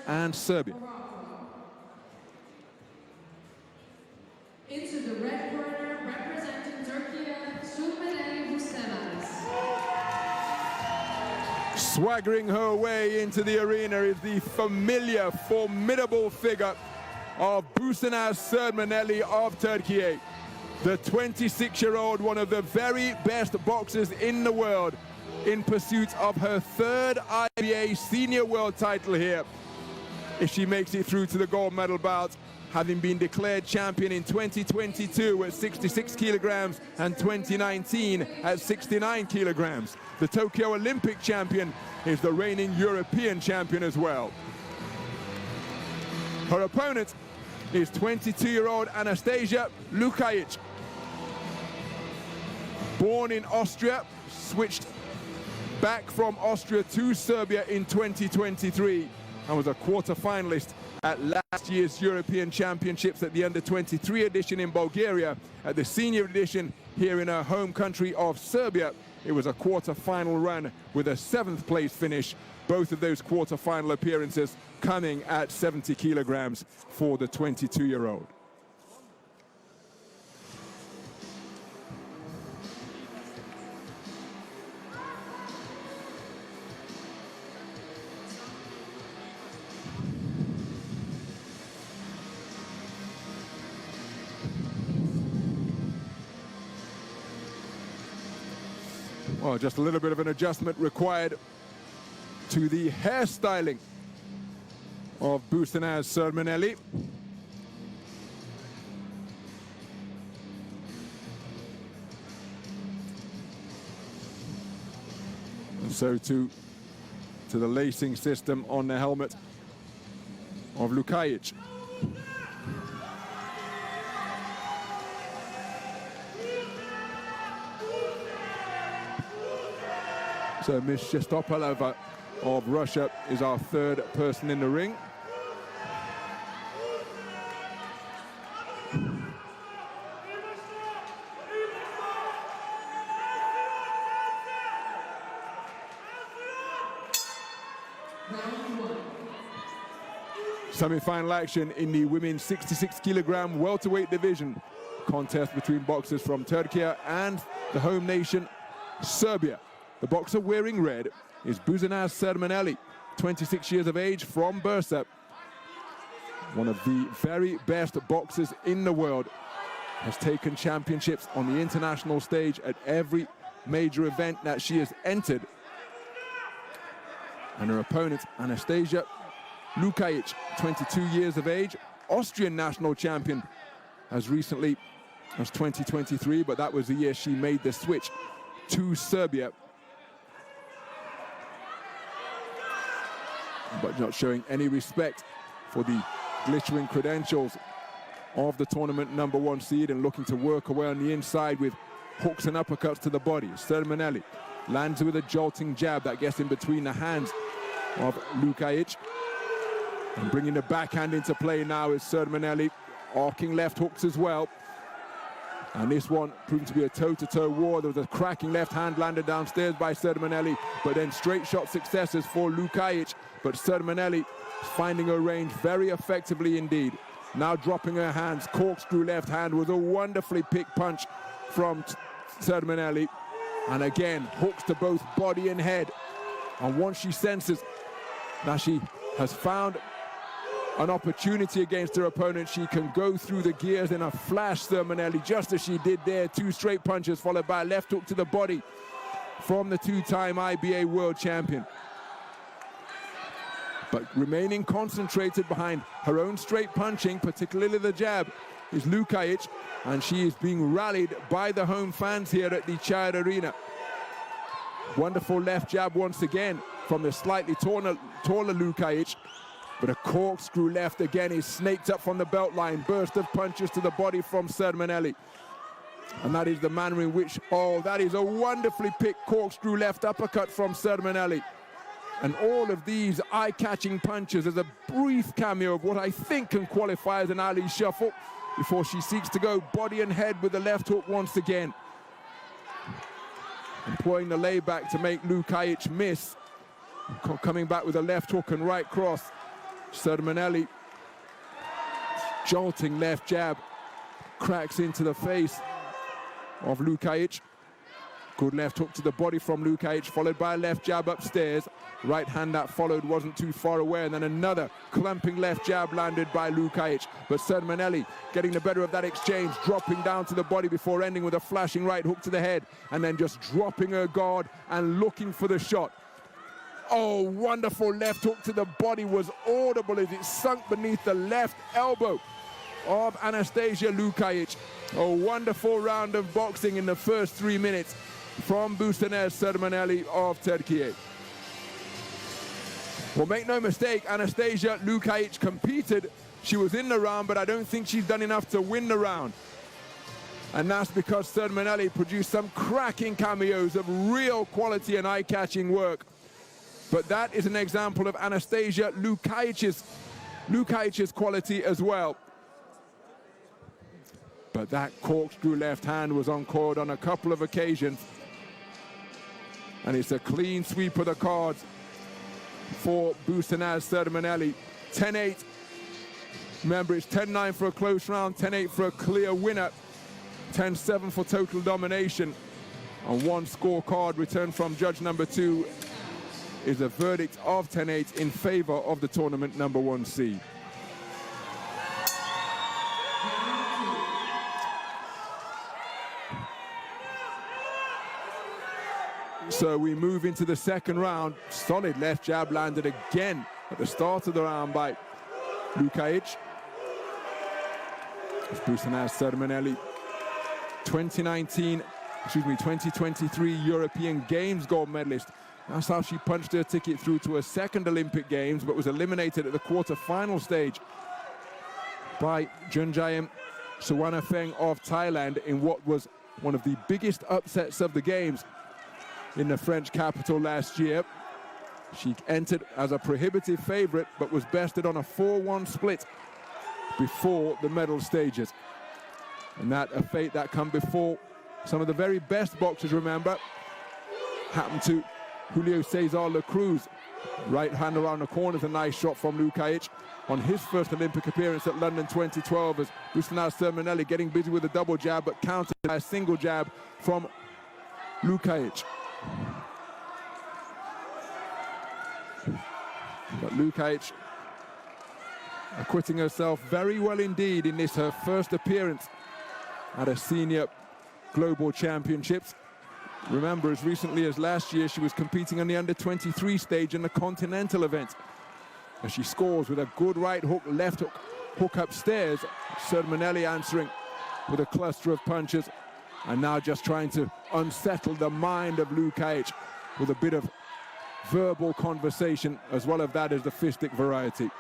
and Serbia. Into the red corner, representing Turkey, Sürmeneli Busenaz. Swaggering her way into the arena is the familiar, formidable figure of Busenaz Sürmeneli of Turkey. The 26-year-old, one of the very best boxers in the world, in pursuit of her third IBA senior world title here. If she makes it through to the gold medal bout, having been declared champion in 2022 at 66 kilograms and 2019 at 69 kilograms. The Tokyo Olympic champion is the reigning European champion as well. Her opponent is 22-year-old Anastasija Lukajic'i. Born in Austria, switched back from Austria to Serbia in 2023 and was a quarter-finalist at last year's European Championships at the under-23 edition in Bulgaria. At the senior edition here in her home country of Serbia, it was a quarter-final run with a 7th place finish. Both of those quarter-final appearances coming at 70 kilograms for the 22-year-old. Well, just a little bit of an adjustment required to the hairstyling of Busenaz Sürmeneli. And so to the lacing system on the helmet of Lukajic'i. So Miss Shestopalova of Russia is our third person in the ring. Semi-final action in the women's 66 kilogram welterweight division. Contest between boxers from Turkey and the home nation, Serbia. The boxer wearing red is Busenaz Sürmeneli, 26 years of age, from Bursa. One of the very best boxers in the world. Has taken championships on the international stage at every major event that she has entered. And her opponent, Anastasija Lukajic'i, 22 years of age, Austrian national champion, as recently as 2023, but that was the year she made the switch to Serbia. But not showing any respect for the glittering credentials of the tournament #1 seed and looking to work away on the inside with hooks and uppercuts to the body. Sürmeneli lands with a jolting jab that gets in between the hands of Lukajic'i. And bringing the backhand into play now is Sürmeneli, arcing left hooks as well. And this one proved to be a toe-to-toe war. There was a cracking left hand landed downstairs by Sürmeneli, but then straight shot successes for Lukajic'i. But Sürmeneli finding her range very effectively indeed. Now dropping her hands, corkscrew left hand was a wonderfully picked punch from Sürmeneli. And again, hooks to both body and head. And once she senses that she has found an opportunity against her opponent, she can go through the gears in a flash, Sürmeneli, just as she did there. 2 straight punches followed by a left hook to the body from the 2-time IBA world champion. But remaining concentrated behind her own straight punching, particularly the jab, is Lukajic'i, and she is being rallied by the home fans here at the Chad Arena. Wonderful left jab once again from the slightly taller Lukajic'i, but a corkscrew left again is snaked up from the belt line. Burst of punches to the body from Sürmeneli. And that is the manner in which, oh, that is a wonderfully picked corkscrew left uppercut from Sürmeneli. And all of these eye-catching punches as a brief cameo of what I think can qualify as an alley shuffle before she seeks to go body and head with the left hook once again. Employing the layback to make Lukajic'i miss. Coming back with a left hook and right cross. Sürmeneli, jolting left jab, cracks into the face of Lukajic. Good left hook to the body from Lukajic, followed by a left jab upstairs. Right hand that followed wasn't too far away, and then another clumping left jab landed by Lukajic. But Sürmeneli getting the better of that exchange, dropping down to the body before ending with a flashing right hook to the head, and then just dropping her guard and looking for the shot. Oh, wonderful left hook to the body was audible as it sunk beneath the left elbow of Anastasija Lukajic'i. A wonderful round of boxing in the first 3 minutes from Busenaz Sürmeneli of Turkey. Well, make no mistake, Anastasija Lukajic'i competed. She was in the round, but I don't think she's done enough to win the round. And that's because Sürmeneli produced some cracking cameos of real quality and eye-catching work. But that is an example of Anastasija Lukajic'i's quality as well. But that corkscrew left hand was encored on a couple of occasions. And it's a clean sweep of the cards for Busenaz Sürmeneli. 10-8. Remember, it's 10-9 for a close round, 10-8 for a clear winner, 10-7 for total domination. And one scorecard returned from judge number 2 is a verdict of 10-8 in favor of the tournament number 1 seed. So we move into the second round. Solid left jab landed again at the start of the round by Lukajic. Busenaz Sürmeneli, 2023 European Games gold medalist. That's how she punched her ticket through to a second Olympic Games, but was eliminated at the quarter-final stage by Junjayam Suwanafeng of Thailand in what was one of the biggest upsets of the Games in the French capital last year. She entered as a prohibitive favorite, but was bested on a 4-1 split before the medal stages. And that a fate that come before some of the very best boxers, remember, happened to Julio Cesar La Cruz. Right hand around the corner is a nice shot from Lukajic on his first Olympic appearance at London 2012, as Busenaz Sürmeneli getting busy with a double jab, but countered by a single jab from Lukajic. But Lukajic acquitting herself very well indeed in this, her first appearance at a senior global championships. Remember, as recently as last year, she was competing on the under-23 stage in the continental event. And she scores with a good right hook, left hook upstairs. Sürmeneli answering with a cluster of punches. And now just trying to unsettle the mind of Lukajic with a bit of verbal conversation, as well as that is the fistic variety.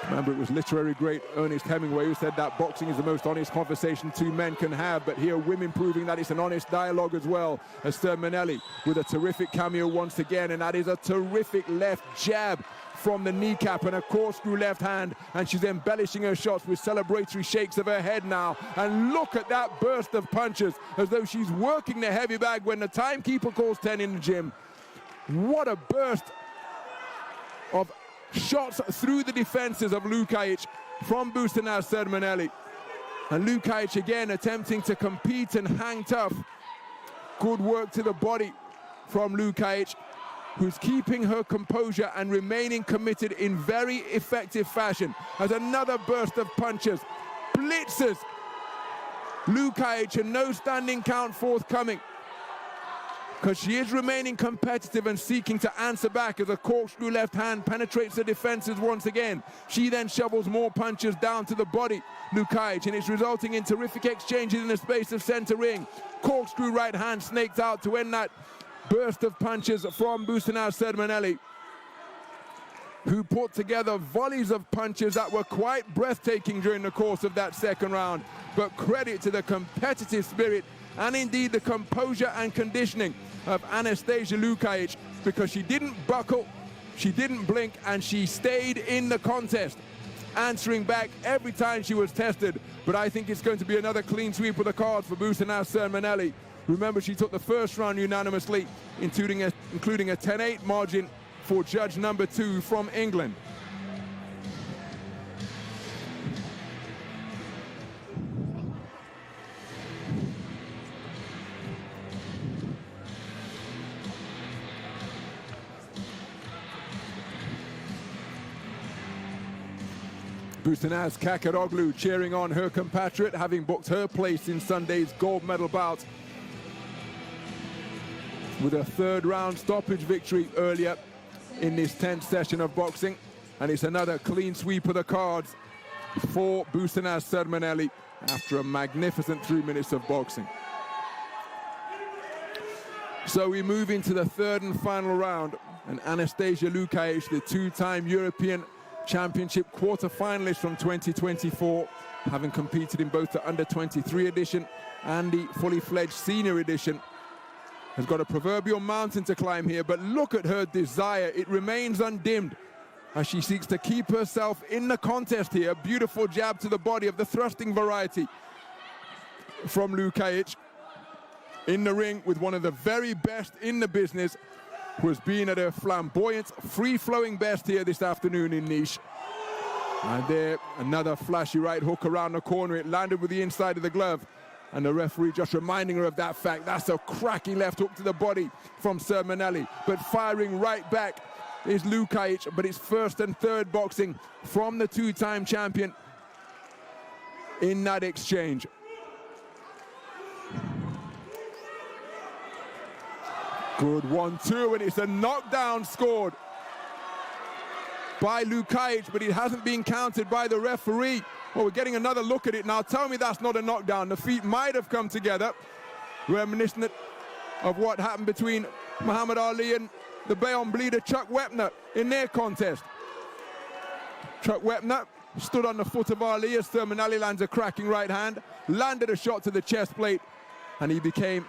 Remember, it was literary great Ernest Hemingway who said that boxing is the most honest conversation two men can have, but here women proving that it's an honest dialogue as well, as Sürmeneli with a terrific cameo once again, and that is a terrific left jab from the kneecap and a corkscrew left hand, and she's embellishing her shots with celebratory shakes of her head now. And look at that burst of punches, as though she's working the heavy bag when the timekeeper calls 10 in the gym. What a burst of shots through the defenses of Lukajic from Busenaz Sürmeneli. And Lukajic again attempting to compete and hang tough. Good work to the body from Lukajic, who's keeping her composure and remaining committed in very effective fashion. As another burst of punches blitzes Lukajic, and no standing count forthcoming, because she is remaining competitive and seeking to answer back as a corkscrew left hand penetrates the defenses once again. She then shovels more punches down to the body, Lukajic, and it's resulting in terrific exchanges in the space of center ring. Corkscrew right hand snaked out to end that burst of punches from Busenaz Sürmeneli, who put together volleys of punches that were quite breathtaking during the course of that second round. But credit to the competitive spirit and indeed the composure and conditioning of Anastasija Lukajic'i, because she didn't buckle, she didn't blink, and she stayed in the contest, answering back every time she was tested. But I think it's going to be another clean sweep of the cards for Busenaz Sürmeneli, Remember, she took the first round unanimously, including a 10-8 margin for judge number 2 from England. Busenaz Sürmeneli cheering on her compatriot, having booked her place in Sunday's gold medal bout with a third round stoppage victory earlier in this 10th session of boxing. And it's another clean sweep of the cards for Busenaz Sürmeneli after a magnificent 3 minutes of boxing. So we move into the third and final round, and Anastasija Lukajic'i, the 2-time European Championship quarter-finalist from 2024, having competed in both the under-23 edition and the fully-fledged senior edition, has got a proverbial mountain to climb here, but look at her desire. It remains undimmed as she seeks to keep herself in the contest here. Beautiful jab to the body of the thrusting variety from Lukajic, in the ring with one of the very best in the business, who has been at her flamboyant, free-flowing best here this afternoon in Nice. And there, another flashy right hook around the corner. It landed with the inside of the glove, and the referee just reminding her of that fact. That's a cracking left hook to the body from Sürmeneli, but firing right back is Lukajic. But it's first and third boxing from the 2-time champion in that exchange. Good 1-2, and it's a knockdown scored by Lukajic, but it hasn't been counted by the referee. Well, we're getting another look at it now. Tell me that's not a knockdown. The feet might have come together, reminiscent of what happened between Muhammad Ali and the Bayonne bleeder Chuck Wepner in their contest. Chuck Wepner stood on the foot of Ali as Sürmeneli lands a cracking right hand, landed a shot to the chest plate, and he became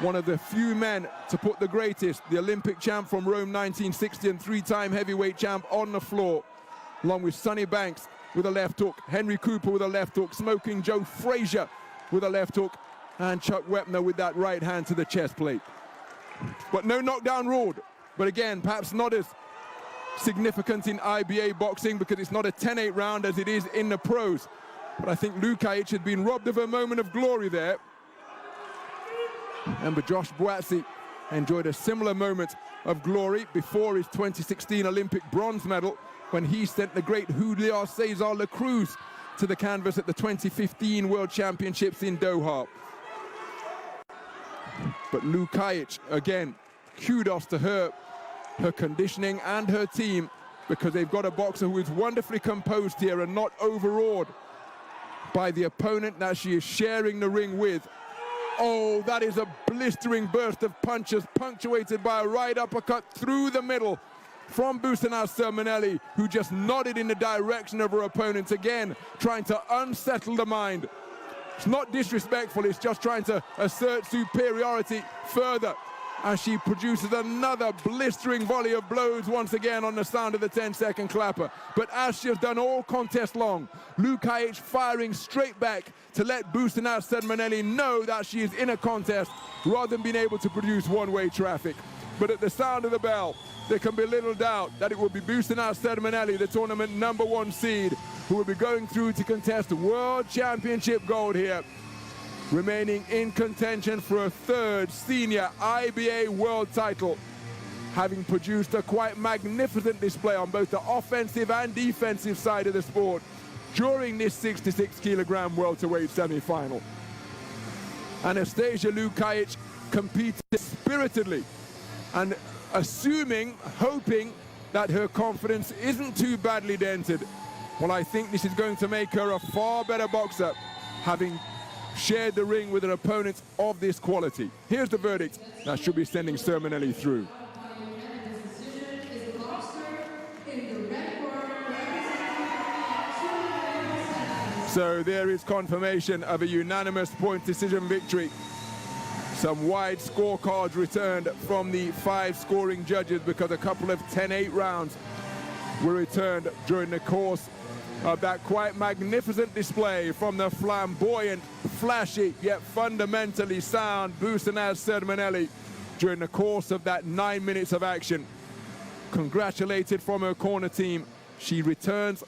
one of the few men to put the greatest, the Olympic champ from Rome 1960 and 3-time heavyweight champ, on the floor, along with Sonny Banks with a left hook, Henry Cooper with a left hook, Smoking Joe Frazier with a left hook, and Chuck Wepner with that right hand to the chest plate. But no knockdown ruled. But again, perhaps not as significant in IBA boxing because it's not a 10-8 round as it is in the pros. But I think Lukajic had been robbed of a moment of glory there. Remember, Josh Buatsi enjoyed a similar moment of glory before his 2016 Olympic bronze medal, when he sent the great Julio Cesar La Cruz to the canvas at the 2015 World Championships in Doha. But Lukajic, again, kudos to her conditioning and her team, because they've got a boxer who is wonderfully composed here and not overawed by the opponent that she is sharing the ring with. Oh, that is a blistering burst of punches, punctuated by a right uppercut through the middle from Busenaz Sürmeneli, who just nodded in the direction of her opponent, again trying to unsettle the mind. It's not disrespectful, it's just trying to assert superiority further, as she produces another blistering volley of blows once again on the sound of the 10-second clapper. But as she has done all contest long, Lukajic firing straight back to let Busenaz Sürmeneli know that she is in a contest, rather than being able to produce one-way traffic. But at the sound of the bell, there can be little doubt that it will be Busenaz Sürmeneli, the tournament #1 seed, who will be going through to contest World Championship gold here, remaining in contention for a third senior IBA world title, having produced a quite magnificent display on both the offensive and defensive side of the sport during this 66-kilogram welterweight semi-final. Anastasija Lukajic'i competed spiritedly, and hoping that her confidence isn't too badly dented. Well, I think this is going to make her a far better boxer, having shared the ring with an opponent of this quality. Here's the verdict that should be sending Sürmeneli through. So there is confirmation of a unanimous point decision victory. Some wide scorecards returned from the 5 scoring judges, because a couple of 10-8 rounds were returned during the course of that quite magnificent display from the flamboyant, flashy, yet fundamentally sound Busenaz Sürmeneli during the course of that 9 minutes of action. Congratulated from her corner team. She returns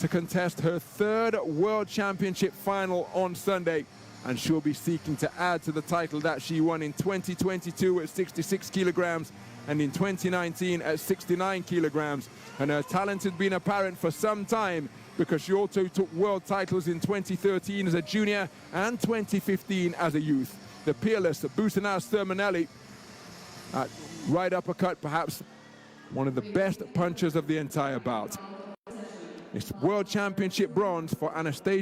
to contest her third World Championship final on Sunday, and she'll be seeking to add to the title that she won in 2022 at 66 kilograms and in 2019 at 69 kilograms. And her talent has been apparent for some time, because she also took world titles in 2013 as a junior and 2015 as a youth. The peerless Busenaz Sürmeneli, right uppercut, perhaps one of the best punchers of the entire bout. It's World Championship bronze for Anastasija